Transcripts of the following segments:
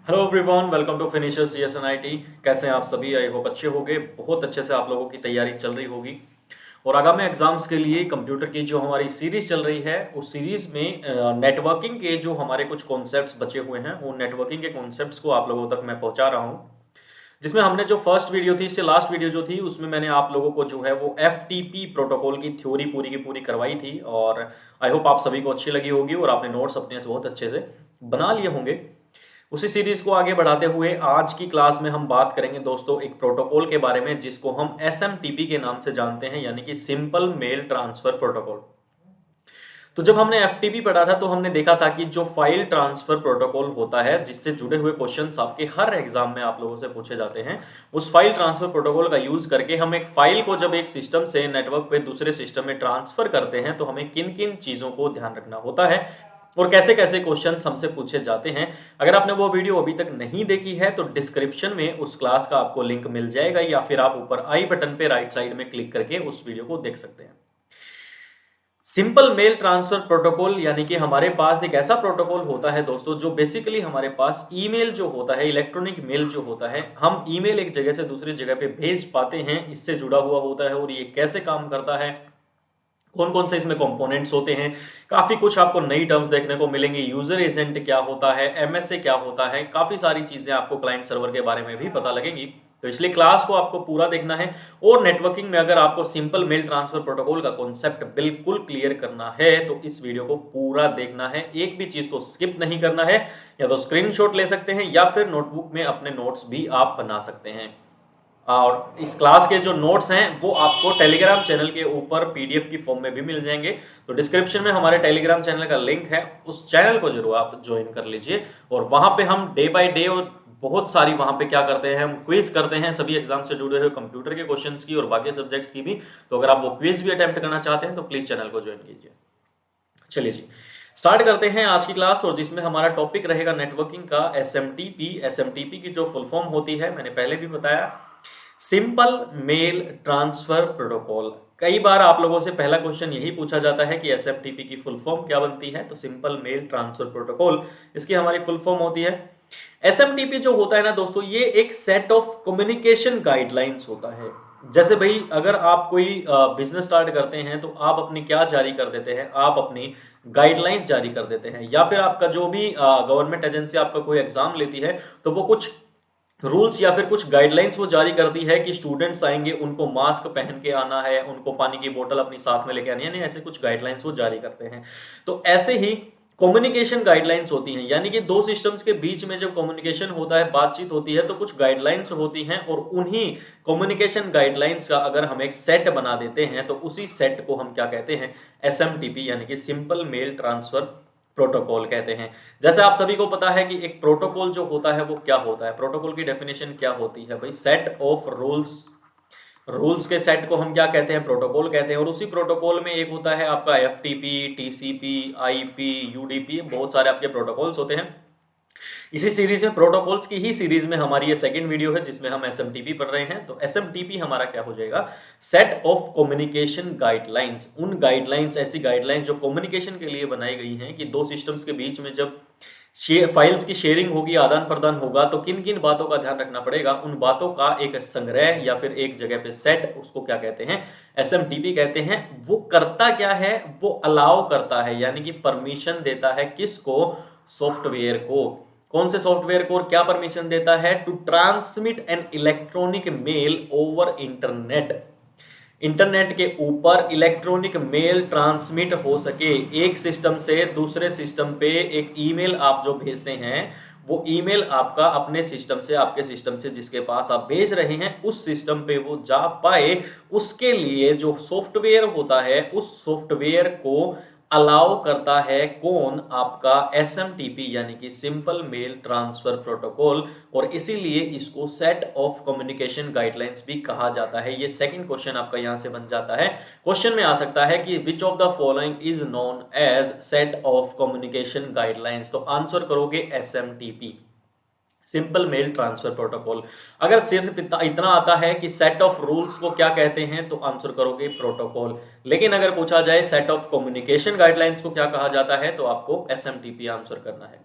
Hello everyone, welcome to finishers CSNIT। कैसे हैं आप सभी? आई होप अच्छे होंगे। बहुत अच्छे से आप लोगों की तैयारी चल रही होगी और आगामी एग्जाम्स के लिए कंप्यूटर की जो हमारी सीरीज चल रही है उस सीरीज में नेटवर्किंग के जो हमारे कुछ कॉन्सेप्ट्स बचे हुए हैं उन नेटवर्किंग के कॉन्सेप्ट्स को आप लोगों तक मैं पहुंचा रहा हूं। जिसमें हमने जो फर्स्ट वीडियो थी, इससे लास्ट वीडियो जो थी, उसमें मैंने आप लोगों को जो है वो FTP प्रोटोकॉल की थ्योरी पूरी की पूरी करवाई थी और आई होप आप सभी को अच्छी लगी होगी और आपने नोट्स अपने बहुत अच्छे से बना लिए होंगे। उसी सीरीज को आगे बढ़ाते हुए आज की क्लास में हम बात करेंगे दोस्तों एक प्रोटोकॉल के बारे में जिसको हम SMTP के नाम से जानते हैं, यानी कि सिंपल मेल ट्रांसफर प्रोटोकॉल। तो जब हमने FTP पढ़ा था तो हमने देखा था कि जो फाइल ट्रांसफर प्रोटोकॉल होता है जिससे जुड़े हुए क्वेश्चंस आपके हर एग्जाम में आप लोगों से पूछे जाते हैं, उस फाइल ट्रांसफर प्रोटोकॉल का यूज करके हम एक फाइल को जब एक सिस्टम से नेटवर्क पे दूसरे सिस्टम में ट्रांसफर करते हैं तो हमें किन किन चीजों को ध्यान रखना होता है और कैसे कैसे क्वेश्चन हमसे पूछे जाते हैं। अगर आपने वो वीडियो अभी तक नहीं देखी है तो डिस्क्रिप्शन में उस क्लास का आपको लिंक मिल जाएगा या फिर आप ऊपर आई बटन पे राइट साइड में क्लिक करके उस वीडियो को देख सकते हैं। सिंपल मेल ट्रांसफर प्रोटोकॉल यानी कि हमारे पास एक ऐसा प्रोटोकॉल होता है दोस्तों जो बेसिकली हमारे पास ईमेल जो होता है, इलेक्ट्रॉनिक मेल जो होता है, हम ईमेल एक जगह से दूसरी जगह पे भेज पाते हैं, इससे जुड़ा हुआ होता है। और ये कैसे काम करता है, कौन कौन से इसमें कंपोनेंट्स होते हैं, काफी कुछ आपको नई टर्म्स देखने को मिलेंगे। यूजर एजेंट क्या होता है, MSA क्या होता है, काफी सारी चीजें आपको क्लाइंट सर्वर के बारे में भी पता लगेंगी। तो इसलिए क्लास को आपको पूरा देखना है और नेटवर्किंग में अगर आपको सिंपल मेल ट्रांसफर प्रोटोकॉल का कॉन्सेप्ट बिल्कुल क्लियर करना है तो इस वीडियो को पूरा देखना है, एक भी चीज को स्किप नहीं करना है। या तो स्क्रीनशॉट ले सकते हैं या फिर नोटबुक में अपने नोट्स भी आप बना सकते हैं। और इस क्लास के जो नोट्स हैं वो आपको टेलीग्राम चैनल के ऊपर PDF की फॉर्म में भी मिल जाएंगे। तो डिस्क्रिप्शन में हमारे टेलीग्राम चैनल का लिंक है, उस चैनल को जरूर आप ज्वाइन कर लीजिए। और वहां पे हम डे बाय डे और बहुत सारी वहां पे क्या करते हैं, हम क्विज करते हैं सभी एग्जाम से जुड़े हुए कंप्यूटर के क्वेश्चंस की और बाकी सब्जेक्ट्स की भी। तो अगर आप वो क्विज भी अटेम्प्ट करना चाहते हैं तो प्लीज चैनल को ज्वाइन कीजिए। चलिए जी, स्टार्ट करते हैं आज की क्लास और जिसमें हमारा टॉपिक रहेगा नेटवर्किंग का SMTP। SMTP की जो फुल फॉर्म होती है मैंने पहले भी बताया, सिंपल मेल ट्रांसफर प्रोटोकॉल। कई बार आप लोगों से पहला क्वेश्चन यही पूछा जाता है कि SMTP की फुल फॉर्म क्या बनती है। तो सिंपल मेल ट्रांसफर प्रोटोकॉल इसकी हमारी फुल फॉर्म होती है। SMTP जो होता है ना दोस्तों, ये एक सेट ऑफ कम्युनिकेशन गाइडलाइंस होता है। जैसे भाई अगर आप कोई बिजनेस स्टार्ट करते हैं तो आप अपनी क्या जारी कर देते हैं, आप अपनी गाइडलाइंस जारी कर देते हैं। या फिर आपका जो भी गवर्नमेंट एजेंसी आपका कोई एग्जाम लेती है तो वो कुछ रूल्स या फिर कुछ गाइडलाइंस वो जारी करती है कि स्टूडेंट्स आएंगे उनको मास्क पहन के आना है, उनको पानी की बोतल अपनी साथ में लेके आनी है, ऐसे कुछ गाइडलाइंस वो जारी करते हैं। तो ऐसे ही कम्युनिकेशन गाइडलाइंस होती हैं, यानी कि दो सिस्टम्स के बीच में जब कम्युनिकेशन होता है, बातचीत होती है, तो कुछ गाइडलाइंस होती हैं और उन्हीं कम्युनिकेशन गाइडलाइंस का अगर हम एक सेट बना देते हैं तो उसी सेट को हम क्या कहते हैं, SMTP यानी कि सिंपल मेल ट्रांसफर प्रोटोकॉल कहते हैं। जैसे आप सभी को पता है कि एक प्रोटोकॉल जो होता है वो क्या होता है, प्रोटोकॉल की डेफिनेशन क्या होती है भाई, सेट ऑफ रूल्स। रूल्स के सेट को हम क्या कहते हैं, प्रोटोकॉल कहते हैं। और उसी प्रोटोकॉल में एक होता है आपका FTP, TCP, IP, UDP, बहुत सारे आपके प्रोटोकॉल्स होते हैं। इसी सीरीज में प्रोटोकॉल्स की ही सीरीज में हमारी ये सेकंड वीडियो है जिसमें हम SMTP पढ़ रहे हैं। तो SMTP हमारा क्या हो जाएगा, सेट ऑफ कम्युनिकेशन गाइडलाइंस। उन गाइडलाइंस, ऐसी गाइडलाइंस जो कम्युनिकेशन के लिए बनाई गई हैं कि दो सिस्टम्स के बीच में जब फाइल्स की शेयरिंग होगी, आदान प्रदान होगा, तो किन किन बातों का ध्यान रखना पड़ेगा, उन बातों का एक संग्रह या फिर एक जगह पे सेट, उसको क्या कहते हैं, SMTP कहते हैं। वो करता क्या है, वो अलाउ करता है, यानी कि परमिशन देता है किसको, सॉफ्टवेयर को। कौन से सॉफ्टवेयर को और क्या परमिशन देता है, to transmit an electronic mail over internet. Internet के ऊपर इलेक्ट्रॉनिक मेल ट्रांसमिट हो सके, एक सिस्टम से दूसरे सिस्टम पे एक ईमेल आप जो भेजते हैं, वो ईमेल आपका अपने सिस्टम से, आपके सिस्टम से जिसके पास आप भेज रहे हैं उस सिस्टम पे वो जा पाए, उसके लिए जो सॉफ्टवेयर होता है उस सॉफ्टवेयर को अलाउ करता है कौन, आपका SMTP यानी कि सिंपल मेल ट्रांसफर प्रोटोकॉल। और इसीलिए इसको सेट ऑफ कम्युनिकेशन गाइडलाइंस भी कहा जाता है। ये सेकंड क्वेश्चन आपका यहां से बन जाता है। क्वेश्चन में आ सकता है कि which of the following is known as set of communication guidelines. तो आंसर करोगे SMTP, simple mail transfer protocol. अगर सिर्फ इतना आता है कि सेट ऑफ रूल्स को क्या कहते हैं तो आंसर करोगे प्रोटोकॉल। लेकिन अगर पूछा जाए सेट ऑफ कम्युनिकेशन गाइडलाइंस को क्या कहा जाता है तो आपको SMTP आंसर करना है।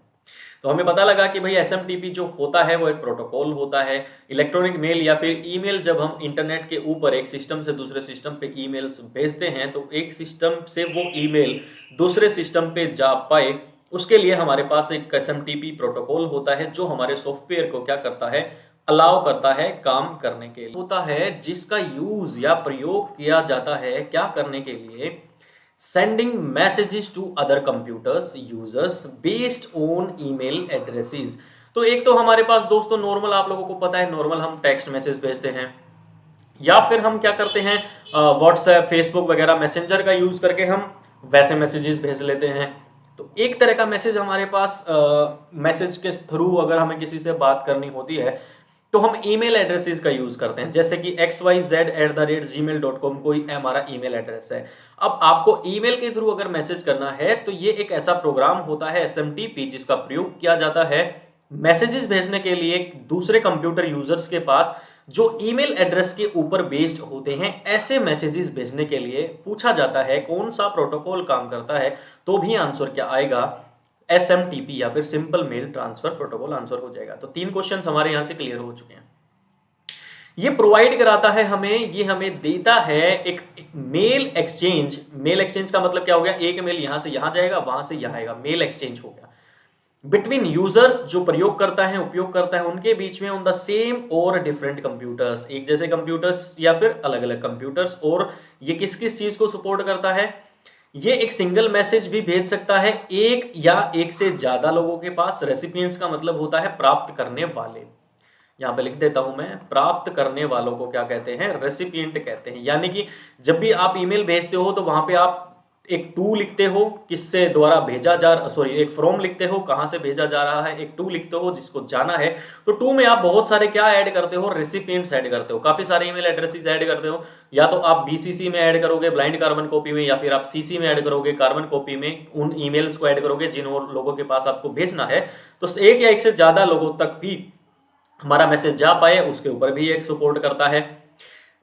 तो हमें पता लगा कि भाई एसएमटीपी जो होता है वो एक प्रोटोकॉल होता है। इलेक्ट्रॉनिक मेल या फिर ईमेल, जब हम इंटरनेट के ऊपर एक सिस्टम से दूसरे सिस्टम पे ईमेल्स भेजते हैं तो एक सिस्टम से वो ईमेल दूसरे सिस्टम पे जा पाए, उसके लिए हमारे पास एक एसएमटीपी प्रोटोकॉल होता है जो हमारे सॉफ्टवेयर को क्या करता है, अलाउ करता है काम करने के लिए। होता है जिसका यूज या प्रयोग किया जाता है क्या करने के लिए, sending messages to other computers users based on email addresses। तो एक तो हमारे पास दोस्तों नॉर्मल, आप लोगों को पता है नॉर्मल हम टेक्स्ट मैसेज भेजते हैं, या फिर हम क्या करते हैं व्हाट्सएप, फेसबुक वगैरह मैसेंजर का यूज करके हम वैसे मैसेजेस भेज लेते हैं। तो एक तरह का मैसेज हमारे पास मैसेज के थ्रू अगर हमें किसी से बात करनी होती है तो हम ईमेल एड्रेसेस का यूज करते हैं, जैसे कि xyz@gmail.com कोई हमारा ईमेल एड्रेस है। अब आपको ईमेल के थ्रू अगर मैसेज करना है तो ये एक ऐसा प्रोग्राम होता है एसएमटीपी जिसका प्रयोग किया जाता है मैसेजेस भेजने के लिए दूसरे कंप्यूटर यूजर्स के पास जो ईमेल एड्रेस के ऊपर बेस्ड होते हैं। ऐसे मैसेजेस भेजने के लिए पूछा जाता है कौन सा प्रोटोकॉल काम करता है, तो भी आंसर क्या आएगा, एसएमटीपी या फिर simple mail transfer protocol answer हो जाएगा। तो 3 क्वेश्चंस हमारे यहां से क्लियर हो चुके हैं। ये प्रोवाइड कराता है हमें, ये हमें देता है एक मेल एक्सचेंज। मेल एक्सचेंज का मतलब क्या हो गया, एक मेल यहां से यहां जाएगा, वहां से यहां आएगा, मेल एक्सचेंज हो गया बिटवीन यूजर्स, जो प्रयोग करता है उपयोग करता है उनके बीच में, ऑन द सेम और डिफरेंट कंप्यूटर्स, एक जैसे कंप्यूटर्स या फिर अलग अलग कंप्यूटर्स। और ये किस किस चीज को सपोर्ट करता है, ये एक सिंगल मैसेज भी भेज सकता है एक या एक से ज्यादा लोगों के पास। रेसिपिएंट्स का मतलब होता है प्राप्त करने वाले, यहां पे लिख देता हूं मैं, प्राप्त करने वालों को क्या कहते हैं, रेसिपिएंट कहते हैं। यानी कि जब भी आप ईमेल भेजते हो तो वहां पे आप एक टू लिखते हो किससे द्वारा भेजा जा, सॉरी एक फ्रॉम लिखते हो कहां से भेजा जा रहा है, एक टू लिखते हो जिसको जाना है। तो टू में आप बहुत सारे क्या ऐड करते हो, रेसिपिएंट्स ऐड करते हो, काफी सारे ईमेल एड्रेसेस ऐड करते हो। या तो आप बीसीसी में ऐड करोगे ब्लाइंड कार्बन कॉपी में, या फिर आप सीसी में ऐड करोगे कार्बन कॉपी में, उन ईमेल्स को ऐड करोगे जिन और लोगों के पास आपको भेजना है। तो एक या एक से ज्यादा लोगों तक भी हमारा मैसेज जा पाए उसके ऊपर भी एक सपोर्ट करता है।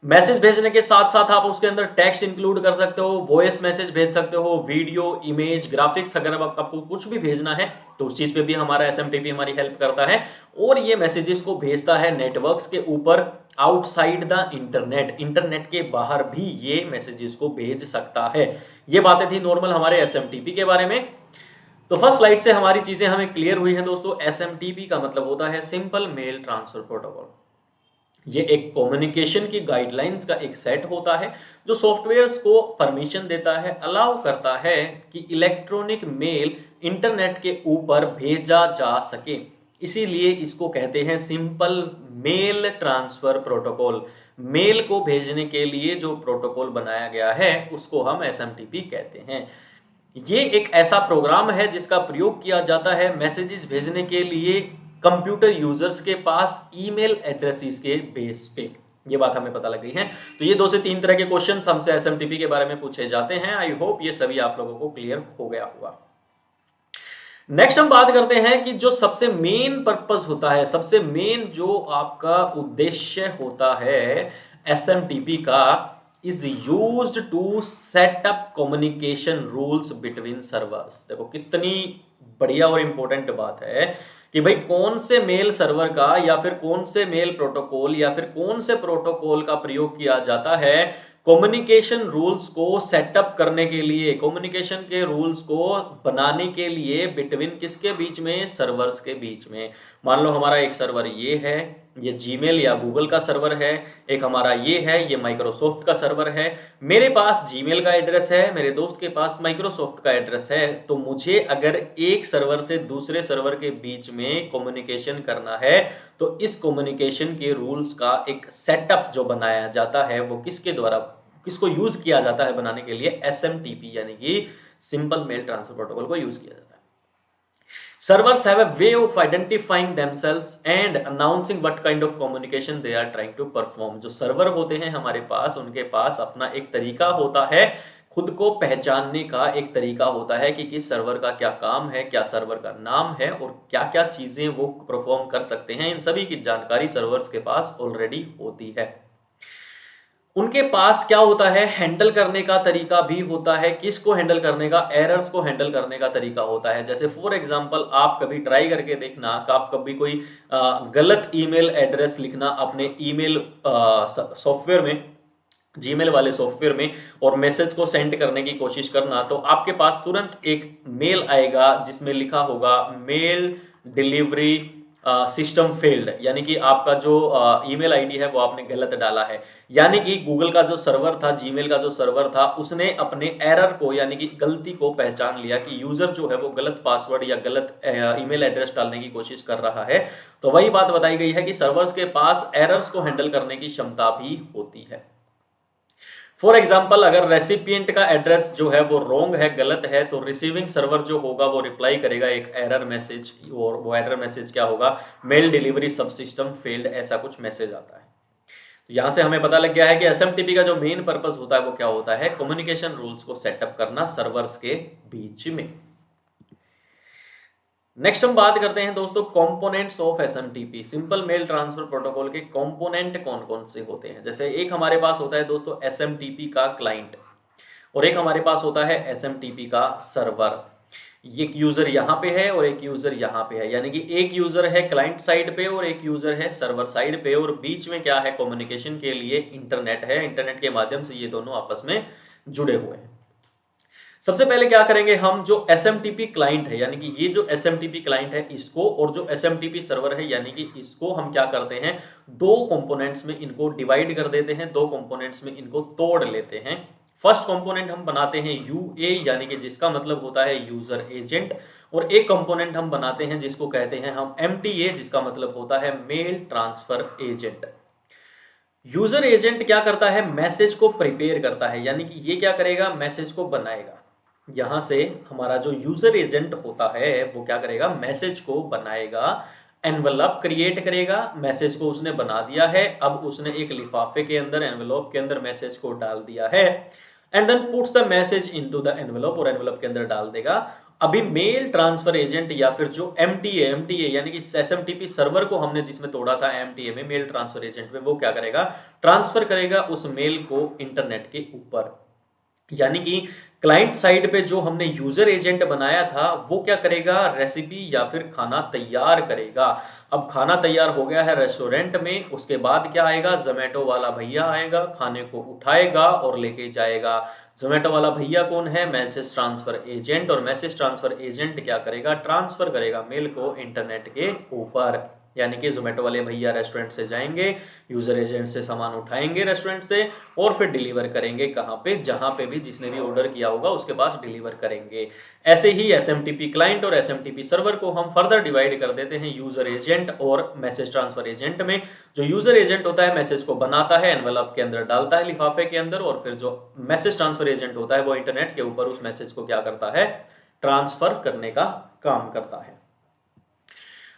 मैसेज भेजने के साथ साथ आप उसके अंदर टेक्स्ट इंक्लूड कर सकते हो, वॉइस मैसेज भेज सकते हो, वीडियो, इमेज, ग्राफिक्स, अगर आपको कुछ भी भेजना है तो उस चीज पे भी हमारा एसएमटीपी हमारी हेल्प करता है। और ये मैसेजेस को भेजता है नेटवर्क्स के ऊपर आउटसाइड द इंटरनेट, इंटरनेट के बाहर भी ये मैसेजेस को भेज सकता है। ये बातें थी नॉर्मल हमारे एसएमटीपी के बारे में। तो फर्स्ट स्लाइड से हमारी चीजें हमें क्लियर हुई है दोस्तों। एसएमटीपी का मतलब होता है सिंपल मेल ट्रांसफर प्रोटोकॉल। ये एक कम्युनिकेशन की गाइडलाइंस का एक सेट होता है जो सॉफ्टवेयर्स को परमिशन देता है, अलाउ करता है कि इलेक्ट्रॉनिक मेल इंटरनेट के ऊपर भेजा जा सके। इसीलिए इसको कहते हैं simple mail transfer protocol. Mail को भेजने के लिए जो प्रोटोकॉल बनाया गया है उसको हम एसएमटीपी कहते हैं। ये एक ऐसा प्रोग्राम है जिसका प्रयोग किया जाता है मैसेजेस भेजने के लिए कंप्यूटर यूजर्स के पास ईमेल एड्रेसेस के बेस पे। ये बात हमें पता लग गई है। तो ये 2 से 3 तरह के क्वेश्चंस हमसे एसएमटीपी के बारे में पूछे जाते हैं। आई होप ये सभी आप लोगों को क्लियर हो गया होगा। नेक्स्ट हम बात करते हैं कि जो सबसे मेन पर्पस होता है, सबसे मेन जो आपका उद्देश्य होता है एसएमटीपी का, is used to set up communication rules between servers। देखो कितनी बढ़िया और इंपॉर्टेंट बात है कि भाई कौन से मेल सर्वर का या फिर कौन से मेल प्रोटोकॉल या फिर कौन से प्रोटोकॉल का प्रयोग किया जाता है कम्युनिकेशन रूल्स को सेटअप करने के लिए, कम्युनिकेशन के रूल्स को बनाने के लिए बिटवीन किसके बीच में, सर्वर्स के बीच में। मान लो हमारा एक सर्वर ये है, ये जीमेल या गूगल का सर्वर है, एक हमारा ये है, ये माइक्रोसॉफ्ट का सर्वर है। मेरे पास जीमेल का एड्रेस है, मेरे दोस्त के पास माइक्रोसॉफ्ट का एड्रेस है। तो मुझे अगर एक सर्वर से दूसरे सर्वर के बीच में कम्युनिकेशन करना है तो इस कम्युनिकेशन के रूल्स का एक सेटअप जो बनाया जाता है वो किसके द्वारा, किसको यूज किया जाता है बनाने के लिए, एसएमटीपी यानी कि सिंपल मेल ट्रांसफर प्रोटोकॉल को यूज किया जाता है। Servers have a way of identifying themselves and announcing what kind of communication they are trying to perform। जो सर्वर होते हैं हमारे पास, उनके पास अपना एक तरीका होता है, खुद को पहचानने का एक तरीका होता है कि किस सर्वर का क्या काम है, क्या सर्वर का नाम है और क्या क्या चीजें वो परफॉर्म कर सकते हैं। इन सभी की जानकारी सर्वर्स के पास ऑलरेडी होती है। उनके पास क्या होता है, हैंडल करने का तरीका भी होता है। किसको हैंडल करने का, एरर्स को हैंडल करने का तरीका होता है। जैसे फॉर एग्जांपल आप कभी ट्राई करके देखना कि आप कभी कोई गलत ईमेल एड्रेस लिखना अपने ईमेल सॉफ्टवेयर में, जीमेल वाले सॉफ्टवेयर में, और मैसेज को सेंड करने की कोशिश करना, तो आपके पास तुरंत एक मेल आएगा जिसमें लिखा होगा मेल डिलीवरी सिस्टम फेल्ड, यानी कि आपका जो ईमेल आईडी है वो आपने गलत डाला है। यानी कि गूगल का जो सर्वर था, जीमेल का जो सर्वर था, उसने अपने एरर को यानी कि गलती को पहचान लिया कि यूजर जो है वो गलत पासवर्ड या गलत ईमेल एड्रेस डालने की कोशिश कर रहा है। तो वही बात बताई गई है कि सर्वर्स के पास एरर्स को हैंडल करने की क्षमता भी होती है। फॉर एग्जाम्पल अगर रेसिपिएंट का एड्रेस जो है वो रॉन्ग है, गलत है, तो रिसीविंग सर्वर जो होगा वो रिप्लाई करेगा एक एरर मैसेज, और वो एरर मैसेज क्या होगा, मेल डिलीवरी सब सिस्टम फेल्ड, ऐसा कुछ मैसेज आता है। तो यहां से हमें पता लग गया है कि एसएमटीपी का जो मेन पर्पस होता है वो क्या होता है, कम्युनिकेशन रूल्स को सेटअप करना सर्वर्स के बीच में। नेक्स्ट हम बात करते हैं दोस्तों components of SMTP. Simple mail transfer protocol के कंपोनेंट कौन कौन से होते हैं। जैसे एक हमारे पास होता है दोस्तों एसएमटीपी का क्लाइंट, और एक हमारे पास होता है एसएमटीपी का सर्वर। एक यूजर यहाँ पे है और एक यूजर यहाँ पे है, यानी कि एक यूजर है क्लाइंट साइड पे और एक यूजर है सर्वर साइड पे, और बीच में क्या है, कम्युनिकेशन के लिए इंटरनेट है। इंटरनेट के माध्यम से ये दोनों आपस में जुड़े हुए हैं। सबसे पहले क्या करेंगे हम, जो एसएमटीपी क्लाइंट है, यानी कि ये जो एसएमटीपी क्लाइंट है इसको, और जो एसएमटीपी सर्वर है यानी कि इसको हम क्या करते हैं, दो कंपोनेंट्स में इनको डिवाइड कर देते हैं, दो कंपोनेंट्स में इनको तोड़ लेते हैं। फर्स्ट कंपोनेंट हम बनाते हैं यूए, यानी कि जिसका मतलब होता है यूजर एजेंट, और एक कंपोनेंट हम बनाते हैं जिसको कहते हैं हम एमटीए, जिसका मतलब होता है mail transfer agent. User agent क्या करता है, मैसेज को प्रिपेयर करता है, यानी कि ये क्या करेगा, मैसेज को बनाएगा। यहां से हमारा जो यूजर एजेंट होता है वो क्या करेगा, मैसेज को बनाएगा, एनवलप क्रिएट करेगा। मैसेज को उसने बना दिया है, अब उसने एक लिफाफे के अंदर, एनवलप के अंदर मैसेज को डाल दिया है, and then puts the message into the envelope, और एनवलप के अंदर डाल देगा। अभी मेल ट्रांसफर एजेंट या फिर जो एमटीए यानी कि एसएमटीपी सर्वर को हमने जिसमें तोड़ा था एमटीए में, मेल ट्रांसफर एजेंट में, वो क्या करेगा, ट्रांसफर करेगा उस मेल को इंटरनेट के ऊपर। यानी कि क्लाइंट साइड पे जो हमने यूजर एजेंट बनाया था वो क्या करेगा, रेसिपी या फिर खाना तैयार करेगा। अब खाना तैयार हो गया है रेस्टोरेंट में, उसके बाद क्या आएगा, जोमेटो वाला भैया आएगा, खाने को उठाएगा और लेके जाएगा। जोमेटो वाला भैया कौन है, मैसेज ट्रांसफर एजेंट, और मैसेज ट्रांसफर एजेंट क्या करेगा, ट्रांसफर करेगा मेल को इंटरनेट के ऊपर। यानी कि जोमेटो वाले भैया रेस्टोरेंट से जाएंगे, यूजर एजेंट से सामान उठाएंगे रेस्टोरेंट से, और फिर डिलीवर करेंगे कहां पे, जहां पे भी जिसने भी ऑर्डर किया होगा उसके पास डिलीवर करेंगे। ऐसे ही एसएमटीपी क्लाइंट और एसएमटीपी सर्वर को हम फर्दर डिवाइड कर देते हैं यूजर एजेंट और मैसेज ट्रांसफर एजेंट में। जो यूजर एजेंट होता है मैसेज को बनाता है, एनवलप के अंदर डालता है, लिफाफे के अंदर, और फिर जो मैसेज ट्रांसफर एजेंट होता है वो इंटरनेट के ऊपर उस मैसेज को क्या करता है, ट्रांसफर करने का काम करता है।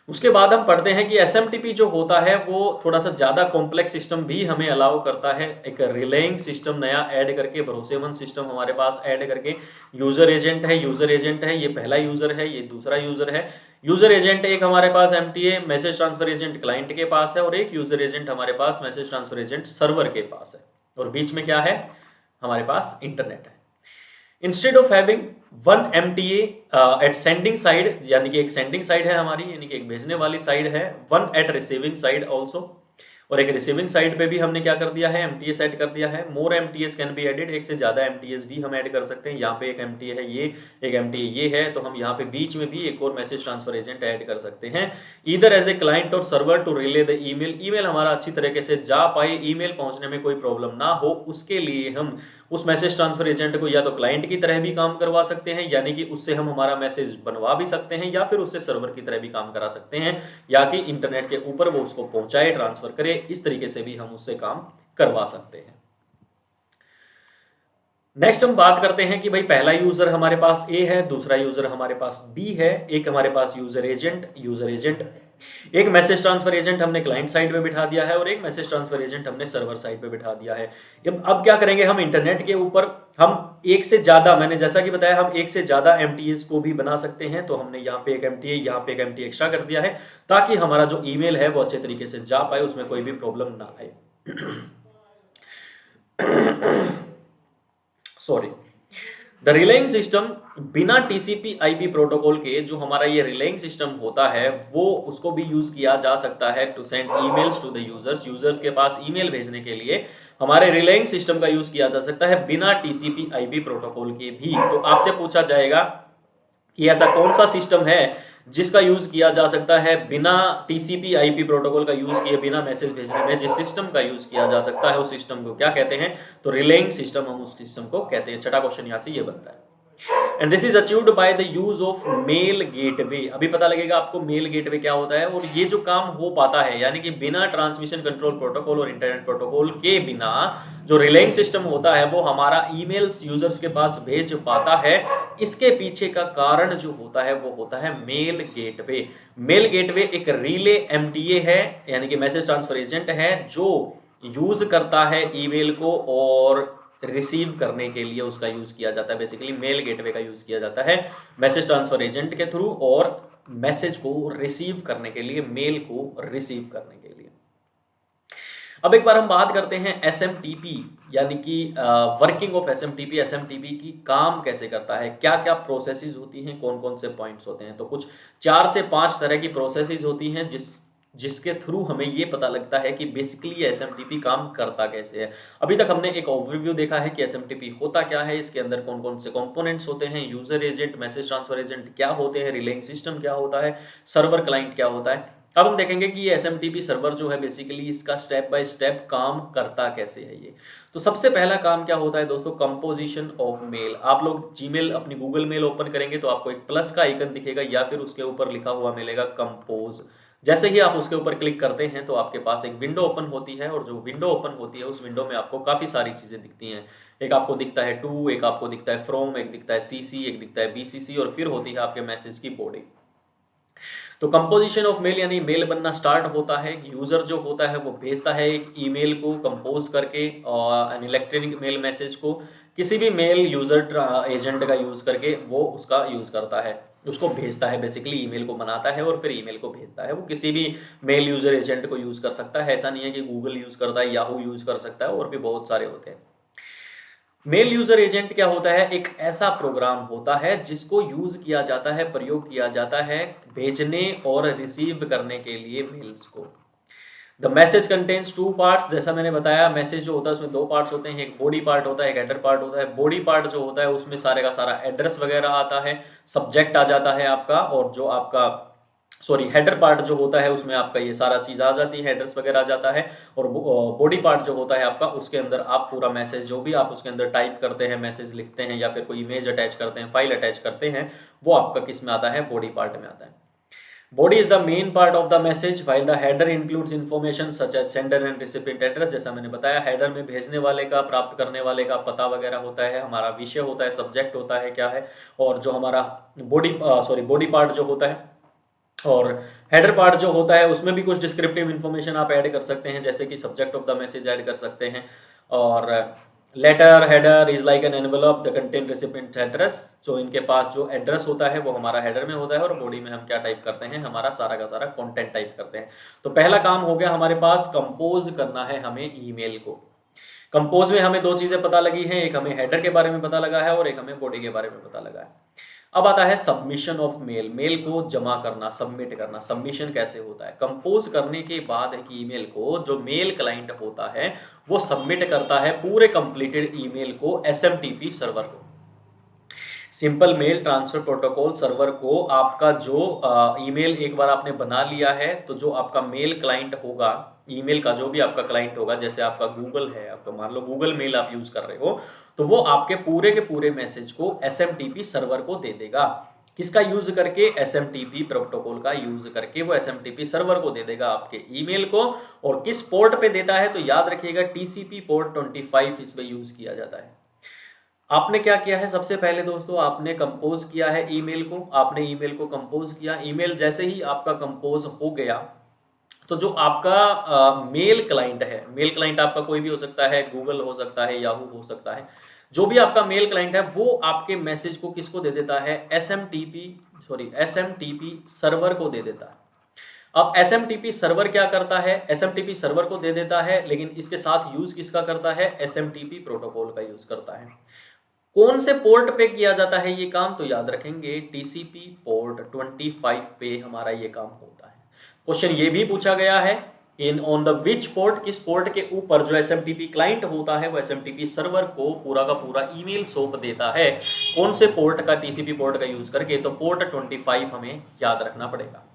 उसके बाद हम पढ़ते हैं कि एसएमटीपी जो होता है वो थोड़ा सा ज्यादा कॉम्प्लेक्स सिस्टम भी हमें अलाउ करता है, एक रिलेइंग सिस्टम नया ऐड करके, भरोसेमंद सिस्टम हमारे पास ऐड करके। यूजर एजेंट है, ये पहला यूजर है, ये दूसरा यूजर है। यूजर एजेंट एक हमारे पास MTA message transfer agent client के पास है, और एक यूजर एजेंट हमारे पास मैसेज ट्रांसफर एजेंट सर्वर के पास है, और बीच में क्या है, हमारे पास इंटरनेट है। Instead of having one MTA at sending side, यानी कि एक सेंडिंग साइड है हमारी, यानी कि एक भेजने वाली साइड है, one at receiving side also, और एक रिसीविंग साइड पे भी हमने क्या कर दिया है, एमटीए सेट कर दिया है। मोर एमटीएस कैन बी एडेड, एक से ज्यादा एमटीएस भी हम ऐड कर सकते हैं। यहाँ पे एक एमटीए है, ये एक एमटीए ये है, तो हम यहाँ पे बीच में भी एक और मैसेज ट्रांसफर एजेंट ऐड कर सकते हैं। ईदर एज ए क्लाइंट और server to relay the email, email हमारा अच्छी तरीके से जा पाए, ईमेल पहुंचने में कोई प्रॉब्लम ना हो, उसके लिए हम उस मैसेज ट्रांसफर एजेंट को या तो क्लाइंट की तरह भी काम करवा सकते हैं, यानी कि उससे हम हमारा मैसेज बनवा भी सकते हैं, या फिर उससे सर्वर की तरह भी काम करा सकते हैं, या कि इंटरनेट के ऊपर वो उसको पहुंचाए, ट्रांसफर करे, इस तरीके से भी हम उससे काम करवा सकते हैं। नेक्स्ट हम बात करते हैं कि भाई पहला यूजर हमारे पास ए है, दूसरा यूजर हमारे पास बी है, एक हमारे पास यूजर एजेंट, एक मैसेज ट्रांसफर एजेंट हमने क्लाइंट साइड पे बिठा दिया है, और एक मैसेज ट्रांसफर एजेंट हमने सर्वर साइड पे बिठा दिया है। अब क्या करेंगे, हम इंटरनेट के ऊपर हम एक से ज्यादा, मैंने जैसा कि बताया, हम एक से ज्यादा एमटीएस को भी बना सकते हैं, तो हमने यहाँ पे एक एमटीए, यहाँ पे एक एमटीए एक्स्ट्रा कर दिया है, ताकि हमारा जो ईमेल है वो अच्छे तरीके से जा पाए, उसमें कोई भी प्रॉब्लम ना आए। सॉरी, द रिलेइंग सिस्टम बिना टीसीपी आईपी प्रोटोकॉल के, जो हमारा ये रिलेइंग सिस्टम होता है वो उसको भी यूज किया जा सकता है to send emails to the users. Users के पास ईमेल भेजने के लिए हमारे रिलेइंग सिस्टम का यूज किया जा सकता है बिना टीसीपी आईपी प्रोटोकॉल के भी। तो आपसे पूछा जाएगा कि ऐसा कौन सा सिस्टम है जिसका यूज किया जा सकता है बिना टीसीपी आईपी प्रोटोकॉल का यूज किए बिना मैसेज भेजने में, जिस सिस्टम का यूज किया जा सकता है उस सिस्टम को क्या कहते हैं? तो रिलेइंग सिस्टम हम उस सिस्टम को कहते हैं। छठा क्वेश्चन यहां से ये बनता है। And this is achieved by the use of male gateway. अभी पता लगेगा आपको मेल गेटवे क्या होता है, और ये जो काम हो पाता है यानी कि बिना ट्रांसमिशन कंट्रोल प्रोटोकॉल और इंटरनेट प्रोटोकॉल के बिना जो रिलेइंग सिस्टम होता है वो हमारा ईमेल्स यूजर्स के पास भेज पाता है, इसके पीछे का कारण जो होता है वो होता है मेल गेटवे। मेल गेटवे एक रिले एमटीए है, यानी कि मैसेज ट्रांसफर एजेंट है, जो यूज करता है ईमेल को और रिसीव करने के लिए उसका यूज किया जाता है। बेसिकली मेल गेटवे का यूज किया जाता है मैसेज ट्रांसफर एजेंट के थ्रू, और मैसेज को रिसीव करने के लिए, मेल को रिसीव करने के लिए। अब एक बार हम बात करते हैं एसएमटीपी, यानी कि वर्किंग ऑफ एसएमटीपी। एसएमटीपी की काम कैसे करता है, क्या क्या प्रोसेसेस होती हैं, कौन कौन से पॉइंट्स होते हैं। तो कुछ 4 से 5 तरह की प्रोसेसेस होती हैं जिसके थ्रू हमें ये पता लगता है कि बेसिकली एसएमटीपी काम करता कैसे है। अभी तक हमने एक ओवरव्यू देखा है कि एसएमटीपी होता क्या है, इसके अंदर कौन कौन से कंपोनेंट्स होते हैं, user agent, message transfer agent क्या होते हैं, रिलेइंग सिस्टम क्या होता है, सर्वर क्लाइंट क्या होता है। अब हम देखेंगे कि ये एसएमटीपी सर्वर जो है बेसिकली इसका स्टेप बाय स्टेप काम करता कैसे है ये। तो सबसे पहला काम क्या होता है दोस्तों? Composition of male. आप लोग जीमेल, अपनी गूगल मेल ओपन करेंगे तो आपको एक प्लस का आइकन दिखेगा या फिर उसके ऊपर लिखा हुआ मिलेगा कंपोज। जैसे ही आप उसके ऊपर क्लिक करते हैं तो आपके पास एक विंडो ओपन होती है, और जो विंडो ओपन होती है उस विंडो में आपको काफी सारी चीजें दिखती हैं। एक आपको दिखता है टू, एक आपको दिखता है फ्रॉम, एक दिखता है सीसी, एक दिखता है बीसीसी, और फिर होती है आपके मैसेज की बॉडी। तो कंपोजिशन ऑफ मेल यानी मेल बनना स्टार्ट होता है। यूजर जो होता है वो भेजता है एक ईमेल को कंपोज करके, और इलेक्ट्रॉनिक मेल मैसेज को किसी भी मेल यूजर एजेंट का यूज करके वो उसका यूज करता है, उसको भेजता है। बेसिकली ईमेल को बनाता है और फिर ईमेल को भेजता है। वो किसी भी मेल यूजर एजेंट को यूज कर सकता है, ऐसा नहीं है कि गूगल यूज करता है, याहू यूज कर सकता है, और भी बहुत सारे होते हैं। मेल यूजर एजेंट क्या होता है? एक ऐसा प्रोग्राम होता है जिसको यूज किया जाता है, प्रयोग किया जाता है भेजने और रिसीव करने के लिए मेल्स को। The message contains 2 parts. जैसा मैंने बताया, मैसेज जो होता है उसमें 2 पार्ट्स होते हैं, एक बॉडी पार्ट होता है, एक हेडर पार्ट होता है। बॉडी पार्ट जो होता है उसमें सारे का सारा एड्रेस वगैरह आता है, सब्जेक्ट आ जाता है आपका, और जो आपका हेडर पार्ट जो होता है उसमें आपका ये सारा चीज आ जाती है, एड्रेस वगैरह आ जाता है। और बॉडी पार्ट जो होता है आपका, उसके अंदर आप पूरा मैसेज जो भी आप उसके अंदर टाइप करते हैं, मैसेज लिखते हैं, या फिर कोई इमेज अटैच करते हैं, फाइल अटैच करते हैं, वो आपका किस में आता है? बॉडी पार्ट में आता है। Body is the main part of the message, while the header includes information such as sender and recipient address। जैसा मैंने बताया, हेडर में भेजने वाले का, प्राप्त करने वाले का पता वगैरह होता है, हमारा विषय होता है, सब्जेक्ट होता है क्या है, और जो हमारा बॉडी पार्ट जो होता है, और हेडर पार्ट जो होता है उसमें भी कुछ डिस्क्रिप्टिव इन्फॉर्मेशन आप ऐड कर सकते हैं, जैसे कि subject of the message add कर सकते हैं। और letter header is like an envelope the content recipient address. जो इनके पास जो एड्रेस होता है वो हमारा हेडर में होता है, और बॉडी में हम क्या टाइप करते हैं? हमारा सारा का सारा कंटेंट टाइप करते हैं। तो पहला काम हो गया हमारे पास, कंपोज करना है हमें ईमेल को। कंपोज में हमें 2 चीजें पता लगी हैं, एक हमें हेडर के बारे में पता लगा है और एक हमें बॉडी के बारे में पता लगा है। अब आता है सबमिशन ऑफ मेल। मेल को जमा करना, सबमिट करना। सबमिशन कैसे होता है? कंपोज करने के बाद एक ईमेल को जो मेल क्लाइंट होता है वो सबमिट करता है पूरे कंप्लीटेड ईमेल को एसएमटीपी सर्वर को, simple mail transfer protocol server को। आपका जो ईमेल एक बार आपने बना लिया है, तो जो आपका मेल क्लाइंट होगा, ईमेल का जो भी आपका क्लाइंट होगा, जैसे आपका गूगल है, आपका मान लो गूगल मेल आप यूज कर रहे हो, तो वो आपके पूरे के पूरे मैसेज को एसएमटीपी सर्वर को दे देगा। किसका यूज करके? एसएमटीपी प्रोटोकॉल का यूज करके वो एसएमटीपी सर्वर को दे देगा आपके ईमेल को। और किस पोर्ट पे देता है? तो याद रखिएगा टीसीपी पोर्ट 25 इसमें यूज किया जाता है। आपने क्या किया है? सबसे पहले दोस्तों आपने कंपोज किया है ईमेल को, आपने ईमेल को कंपोज किया। ईमेल जैसे ही आपका कंपोज हो गया, तो जो आपका मेल क्लाइंट है, मेल क्लाइंट आपका कोई भी हो सकता है, गूगल हो सकता है, याहू हो सकता है, जो भी आपका मेल क्लाइंट है वो आपके मैसेज को किसको दे देता है? एसएमटीपी सर्वर को दे देता है। अब SMTP सर्वर क्या करता है, SMTP सर्वर को दे देता है, लेकिन इसके साथ यूज किसका करता है, SMTP प्रोटोकॉल का यूज करता है। कौन से पोर्ट पे किया जाता है ये काम, तो याद रखेंगे TCP पोर्ट 25 पे हमारा ये काम होता है। क्वेश्चन ये भी पूछा गया है, in on the which port, किस पोर्ट के ऊपर जो SMTP क्लाइंट होता है वो SMTP सर्वर को पूरा का पूरा ईमेल सौंप देता है, कौन से पोर्ट का, TCP पोर्ट का यूज करके, तो पोर्ट 25 हमें याद रखना पड़ेगा।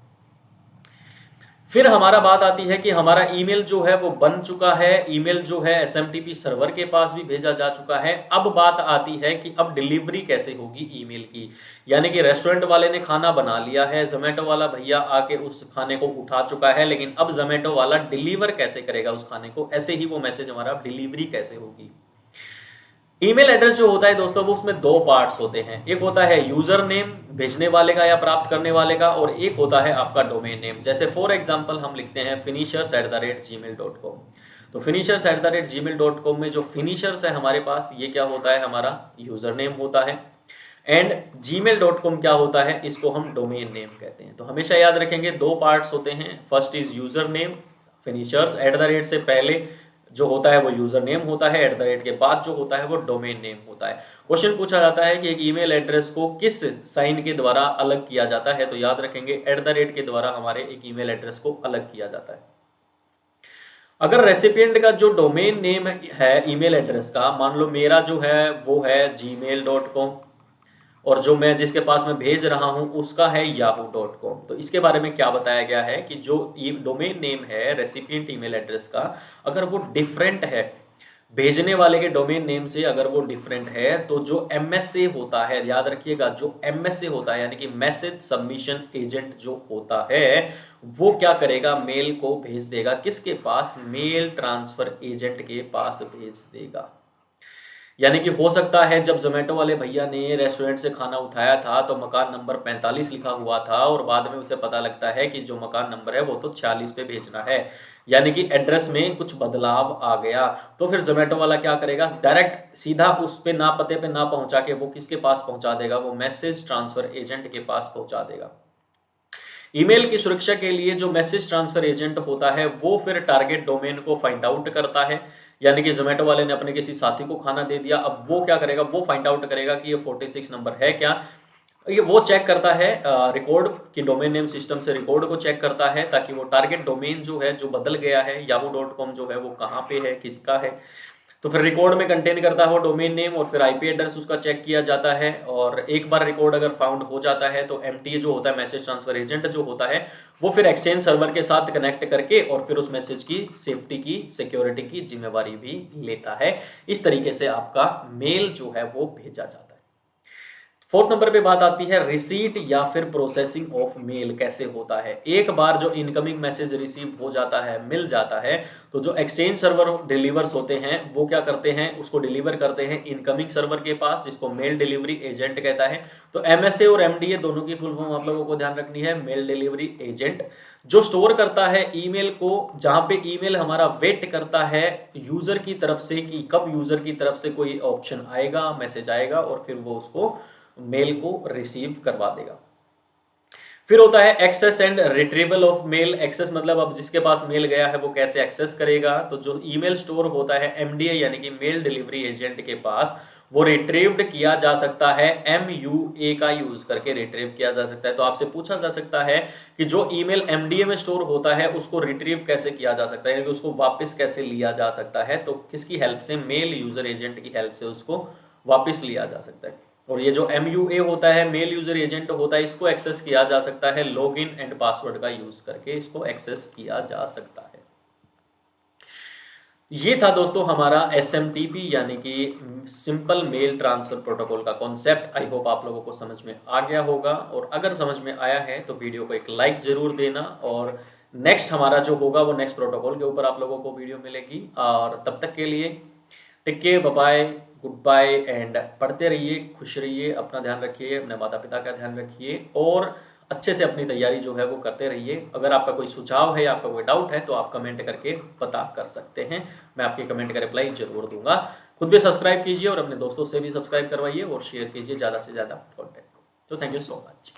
फिर हमारा बात आती है कि हमारा ईमेल जो है वो बन चुका है, ईमेल जो है SMTP सर्वर के पास भी भेजा जा चुका है। अब बात आती है कि अब डिलीवरी कैसे होगी ईमेल की, यानी कि रेस्टोरेंट वाले ने खाना बना लिया है, जोमेटो वाला भैया आके उस खाने को उठा चुका है, लेकिन अब जोमेटो वाला डिलीवर कैसे करेगा उस खाने को, ऐसे ही वो मैसेज हमारा डिलीवरी कैसे होगी। ईमेल एड्रेस जो होता है दोस्तों वो उसमें दो पार्ट्स होते हैं, एक होता है यूजर नेम भेजने वाले का या प्राप्त करने वाले का, और एक होता है आपका डोमेन नेम। जैसे फॉर एग्जांपल हम लिखते हैं finishers@gmail.com, तो finishers@gmail.com में जो फिनिशर्स है हमारे पास, ये क्या होता है, हमारा यूजर नेम होता है, एंड gmail.com क्या होता है, इसको हम डोमेन नेम कहते हैं। तो हमेशा याद रखेंगे दो पार्ट्स होते हैं, first is user name, finishers @ से पहले जो होता है वो यूजर नेम होता है, @ के बाद जो होता है वो डोमेन नेम होता है। क्वेश्चन पूछा जाता है कि एक ईमेल एड्रेस को किस साइन के द्वारा अलग किया जाता है, तो याद रखेंगे @ के द्वारा हमारे एक ईमेल एड्रेस को अलग किया जाता है। अगर रेसिपिएंट का जो डोमेन नेम है ईमेल एड्रेस का, मान लो मेरा जो है वो है gmail.com, और जो मैं जिसके पास मैं भेज रहा हूं उसका है yahoo.com, तो इसके बारे में क्या बताया गया है कि जो डोमेन नेम है रेसिपिएंट ईमेल एड्रेस का, अगर वो डिफरेंट है भेजने वाले के डोमेन नेम से, अगर वो डिफरेंट है, तो जो MSA होता है, याद रखिएगा जो MSA होता है यानी कि मैसेज सबमिशन एजेंट जो होता है, वो क्या करेगा, मेल को भेज देगा किसके पास, मेल ट्रांसफर एजेंट के पास भेज देगा। यानी कि हो सकता है जब जोमेटो वाले भैया ने रेस्टोरेंट से खाना उठाया था तो मकान नंबर 45 लिखा हुआ था, और बाद में उसे पता लगता है कि जो मकान नंबर है वो तो 46 पे भेजना है, यानी कि एड्रेस में कुछ बदलाव आ गया। तो फिर जोमेटो वाला क्या करेगा, डायरेक्ट सीधा उस पे ना पते पे ना पहुंचा के वो किसके पास पहुंचा देगा, वो मैसेज ट्रांसफर एजेंट के पास पहुंचा देगा। ईमेल की सुरक्षा के लिए जो मैसेज ट्रांसफर एजेंट होता है वो फिर टारगेट डोमेन को फाइंड आउट करता है, यानी कि जोमेटो वाले ने अपने किसी साथी को खाना दे दिया, अब वो क्या करेगा, वो फाइंड आउट करेगा कि ये 46 नंबर है क्या, ये वो चेक करता है रिकॉर्ड की डोमेन नेम सिस्टम से रिकॉर्ड को चेक करता है, ताकि वो टारगेट डोमेन जो है जो बदल गया है yahoo.com जो है वो कहाँ पे है, किसका है, तो फिर रिकॉर्ड में कंटेन करता है वो डोमेन नेम, और फिर IP एड्रेस उसका चेक किया जाता है, और एक बार रिकॉर्ड अगर फाउंड हो जाता है तो MTA जो होता है मैसेज ट्रांसफर एजेंट जो होता है वो फिर एक्सचेंज सर्वर के साथ कनेक्ट करके और फिर उस मैसेज की सेफ्टी की, सिक्योरिटी की जिम्मेवारी भी लेता है। इस तरीके से आपका मेल जो है वो भेजा जाता है। फोर्थ नंबर पे बात आती है रिसीट या फिर प्रोसेसिंग ऑफ मेल कैसे होता है। एक बार जो इनकमिंग मैसेज रिसीव हो जाता है, मिल जाता है, तो जो एक्सचेंज सर्वर डिलीवर्स होते हैं वो क्या करते हैं, उसको डिलीवर करते हैं इनकमिंग सर्वर के पास, जिसको मेल डिलीवरी एजेंट कहता है। तो MSA और MDA दोनों की फुल फॉर्म आप लोगों को ध्यान रखनी है, मेल डिलीवरी एजेंट, जो स्टोर करता है ईमेल को, जहां पे ईमेल हमारा वेट करता है यूजर की तरफ से कि कब यूजर की तरफ से कोई ऑप्शन आएगा, मैसेज आएगा, और फिर वो उसको मेल को रिसीव करवा देगा। फिर होता है access and retrieval of mail. Access मतलब अब जिसके पास मेल गया है वो कैसे एक्सेस करेगा, तो जो ईमेल स्टोर होता है MDA यानी कि मेल डिलीवरी एजेंट के पास, वो रिट्रीव्ड किया जा सकता है MUA का यूज करके रिट्रीव किया जा सकता है। तो आपसे पूछा जा सकता है कि जो ईमेल MDA में स्टोर होता है उसको रिट्रीव कैसे किया जा सकता है, यानी कि उसको वापस कैसे लिया जा सकता है, तो किसकी हेल्प से, मेल यूजर एजेंट की हेल्प से उसको वापस लिया जा सकता है। और ये जो MUA होता है, मेल यूजर एजेंट होता है, इसको एक्सेस किया जा सकता है लॉगिन एंड पासवर्ड का यूज करके, इसको एक्सेस किया जा सकता है। ये था दोस्तों हमारा SMTP यानी कि सिंपल मेल ट्रांसफर प्रोटोकॉल का कॉन्सेप्ट। आई होप आप लोगों को समझ में आ गया होगा, और अगर समझ में आया है तो वीडियो को एक लाइक जरूर देना, और नेक्स्ट हमारा जो होगा वो नेक्स्ट प्रोटोकॉल के ऊपर आप लोगों को वीडियो मिलेगी। और तब तक के लिए take care, bye bye, goodbye, and पढ़ते रहिए, खुश रहिए, अपना ध्यान रखिए, अपने माता पिता का ध्यान रखिए, और अच्छे से अपनी तैयारी जो है वो करते रहिए। अगर आपका कोई सुझाव है या आपका कोई डाउट है तो आप कमेंट करके पता कर सकते हैं, मैं आपके कमेंट का रिप्लाई जरूर दूंगा। खुद भी सब्सक्राइब कीजिए और अपने दोस्तों से भी सब्सक्राइब करवाइए और शेयर कीजिए ज़्यादा से ज़्यादा कॉन्टेंट को। तो थैंक यू सो मच।